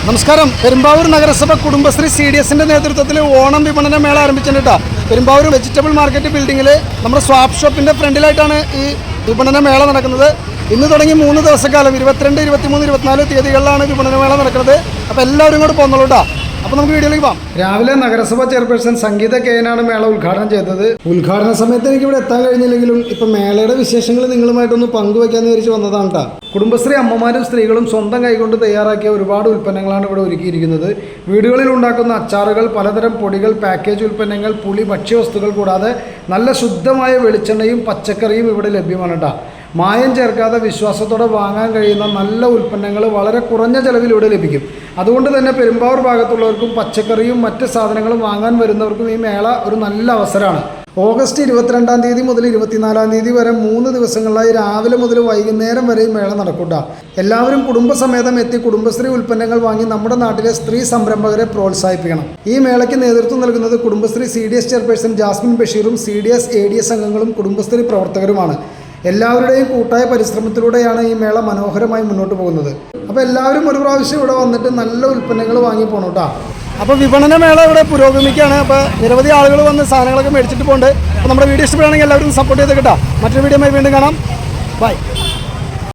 നമസ്കാരം. പെരുമ്പാവൂർ നഗരസഭ കുടുംബശ്രീ CDSന്റെ നേതൃത്വത്തിൽ ഓണം വിപണന മേള ആരംഭിച്ചിട്ടുണ്ട്. പെരുമ്പാവൂർ വെജിറ്റബിൾ മാർക്കറ്റ് ബിൽഡിങ്ങിൽ നമ്മുടെ സ്വാപ്പ് ഷോപ്പിൻ്റെ ഫ്രണ്ടിലായിട്ടാണ് ഈ വിപണന മേള നടക്കുന്നത്. ഇന്ന് തുടങ്ങി 3 ദിവസക്കാലം 22, 23, 24 തീയതികളിലാണ് വിപണന മേള നടക്കുന്നത്. അപ്പോൾ എല്ലാവരും ഇങ്ങോട്ട് പോന്നോളൂ കേട്ടോ. അപ്പോൾ നമുക്ക് വീഡിയോയിലേക്ക് പോകാം. രാവിലെ നഗരസഭ ചെയർപേഴ്സൺ സംഗീത കെയനാണ് മേള ഉദ്ഘാടനം ചെയ്തത്. ഉദ്ഘാടന സമയത്ത് എനിക്ക് ഇവിടെ എത്താൻ കഴിഞ്ഞില്ലെങ്കിലും ഇപ്പം മേളയുടെ വിശേഷങ്ങൾ നിങ്ങളുമായിട്ടൊന്ന് പങ്കുവയ്ക്കാമെന്ന് വിചാരിച്ച് വന്നതാണ് കേട്ടോ. കുടുംബശ്രീ അമ്മമാരും സ്ത്രീകളും സ്വന്തം കൈകൊണ്ട് തയ്യാറാക്കിയ ഒരുപാട് ഉൽപ്പന്നങ്ങളാണ് ഇവിടെ ഒരുക്കിയിരിക്കുന്നത്. വീടുകളിൽ ഉണ്ടാക്കുന്ന അച്ചാറുകൾ, പലതരം പൊടികൾ, പാക്കേജ് ഉൽപ്പന്നങ്ങൾ, പുളി, ഭക്ഷ്യവസ്തുക്കൾ കൂടാതെ നല്ല ശുദ്ധമായ വെളിച്ചെണ്ണയും പച്ചക്കറിയും ഇവിടെ ലഭ്യമാണ് കേട്ടോ. മായം ചേർക്കാതെ വിശ്വാസത്തോടെ വാങ്ങാൻ കഴിയുന്ന നല്ല ഉൽപ്പന്നങ്ങൾ വളരെ കുറഞ്ഞ ചിലവിൽ ഇവിടെ ലഭിക്കും. അതുകൊണ്ട് തന്നെ പെരുമ്പാവൂർ ഭാഗത്തുള്ളവർക്കും പച്ചക്കറിയും മറ്റ് സാധനങ്ങളും വാങ്ങാൻ വരുന്നവർക്കും ഈ മേള ഒരു നല്ല അവസരമാണ്. ഓഗസ്റ്റ് 22-ാം തീയതി മുതൽ 24-ാം തീയതി വരെ 3 ദിവസങ്ങളിലായി രാവിലെ മുതൽ വൈകുന്നേരം വരെ ഈ മേള നടക്കുക. എല്ലാവരും കുടുംബസമേതം എത്തി കുടുംബശ്രീ ഉൽപ്പന്നങ്ങൾ വാങ്ങി നമ്മുടെ നാട്ടിലെ സ്ത്രീ സംരംഭകരെ പ്രോത്സാഹിപ്പിക്കണം. ഈ മേളയ്ക്ക് നേതൃത്വം നൽകുന്നത് കുടുംബശ്രീ CDS ചെയർപേഴ്സൺ ജാസ്മിൻ ബഷീറും CDS ADS അംഗങ്ങളും കുടുംബശ്രീ പ്രവർത്തകരുമാണ്. എല്ലാവരുടെയും കൂട്ടായ പരിശ്രമത്തിലൂടെയാണ് ഈ മേള മനോഹരമായി മുന്നോട്ട് പോകുന്നത്. അപ്പോൾ എല്ലാവരും ഒരു പ്രാവശ്യം ഇവിടെ വന്നിട്ട് നല്ല ഉൽപ്പന്നങ്ങൾ വാങ്ങി പോകണം കേട്ടോ. അപ്പോൾ വിപണന മേള ഇവിടെ പുരോഗമിക്കുകയാണ്. അപ്പോൾ നിരവധി ആളുകൾ വന്ന് സാധനങ്ങളൊക്കെ മേടിച്ചിട്ട് പോകുന്നുണ്ട്. അപ്പോൾ നമ്മുടെ വീഡിയോ ഇഷ്ടപ്പെടുകയാണെങ്കിൽ എല്ലാവരും സപ്പോർട്ട് ചെയ്ത് കേട്ടോ. മറ്റൊരു വീഡിയോയുമായി വീണ്ടും കാണാം. ബൈ.